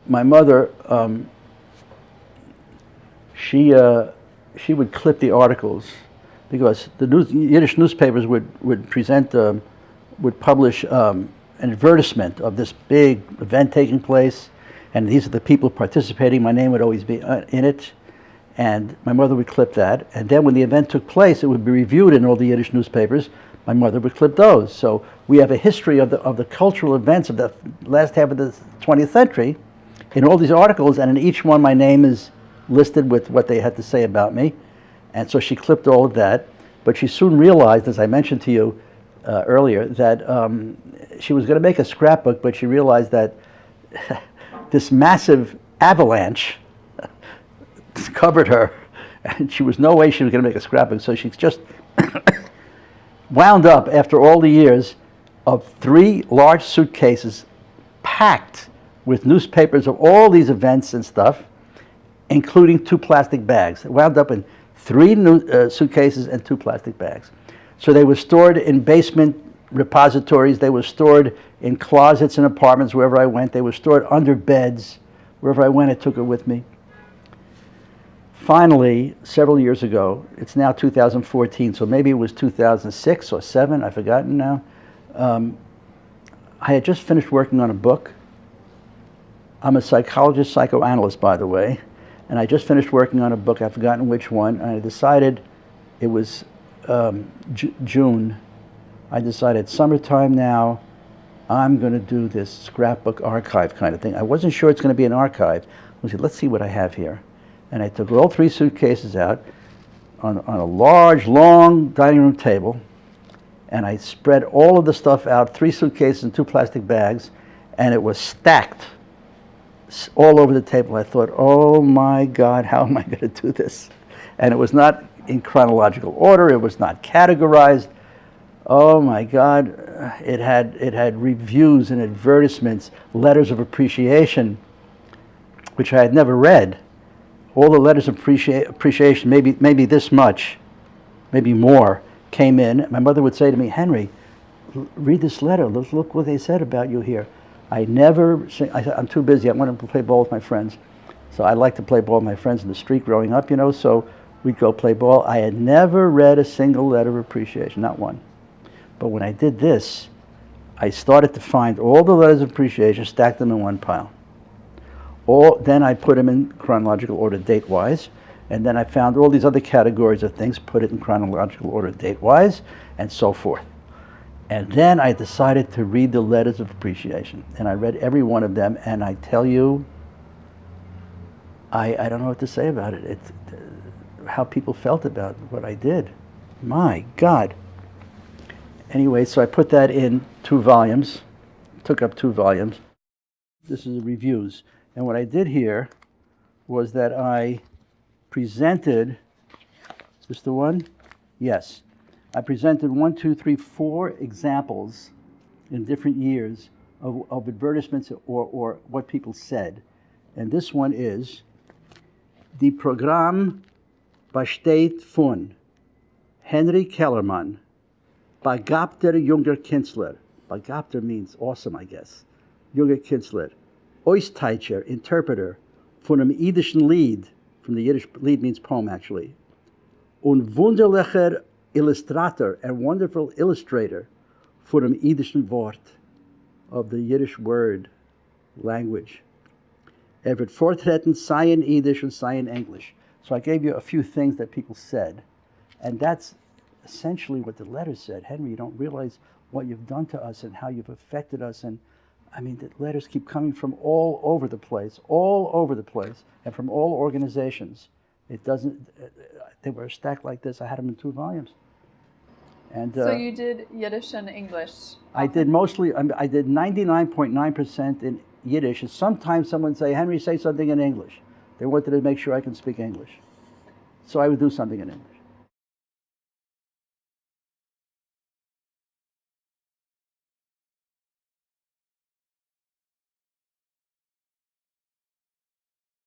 my mother, she would clip the articles because the Yiddish newspapers would present, would publish an advertisement of this big event taking place, and these are the people participating. My name would always be in it, and my mother would clip that. And then when the event took place, it would be reviewed in all the Yiddish newspapers. My mother would clip those. So we have a history of the cultural events of the last half of the 20th century in all these articles, and in each one my name is listed with what they had to say about me. And so she clipped all of that. But she soon realized, as I mentioned to you earlier, that she was going to make a scrapbook, but she realized that this massive avalanche covered her, and she was no way she was going to make a scrapbook. So she just wound up, after all the years, of 3 large suitcases packed with newspapers of all these events and stuff, including 2 plastic bags. It wound up in 3 suitcases and 2 plastic bags. So they were stored in basement repositories. They were stored in closets in apartments wherever I went. They were stored under beds. Wherever I went, I took her with me. Finally, several years ago, it's now 2014, so maybe it was 2006 or 7, I've forgotten now. I had just finished working on a book. I'm a psychologist, psychoanalyst, by the way, and I just finished working on a book, I've forgotten which one, and I decided, it was June, I decided summertime now, I'm going to do this scrapbook archive kind of thing. I wasn't sure it's going to be an archive. I said, let's see what I have here. And I took all 3 suitcases out on a large, long dining room table, and I spread all of the stuff out, 3 suitcases and 2 plastic bags, and it was stacked all over the table. I thought, oh my God, how am I going to do this? And it was not in chronological order. It was not categorized. Oh my God, it had reviews and advertisements, letters of appreciation, which I had never read. All the letters of appreciation, maybe this much, maybe more, came in. My mother would say to me, Henry, read this letter. Look what they said about you here. I'm too busy. I want to play ball with my friends. So I like to play ball with my friends in the street growing up, so we'd go play ball. I had never read a single letter of appreciation, not one. But when I did this, I started to find all the letters of appreciation, stacked them in one pile. Then I put them in chronological order date-wise, and then I found all these other categories of things, put it in chronological order date-wise, and so forth. And then I decided to read the letters of appreciation, and I read every one of them, and I tell you, I don't know what to say about it. It's how people felt about what I did. My God. Anyway, so I put that in 2 volumes, took up 2 volumes. This is the reviews. And what I did here was that I presented, is this the one? Yes. I presented 1, 2, 3, 4 examples in different years of advertisements or what people said. And this one is, Die Programm besteht von Henry Kellerman, begabter junger Künstler. Begabter means awesome, I guess. Junger Künstler. Oisteicher, interpreter, von einem Yiddischen Lied, from the Yiddish, Lied means poem actually, und wunderlicher Illustrator, and wonderful illustrator, von einem Yiddischen Wort, of the Yiddish word, language. Wird vortreten, sei in Yiddish and sei in English. So I gave you a few things that people said, and that's essentially what the letter said. Henry, you don't realize what you've done to us and how you've affected us, and I mean, the letters keep coming from all over the place, and from all organizations. It doesn't, they were stacked like this. I had them in 2 volumes. And so you did Yiddish and English? I did mostly, I did 99.9% in Yiddish, and sometimes someone would say, Henry, say something in English. They wanted to make sure I can speak English. So I would do something in English.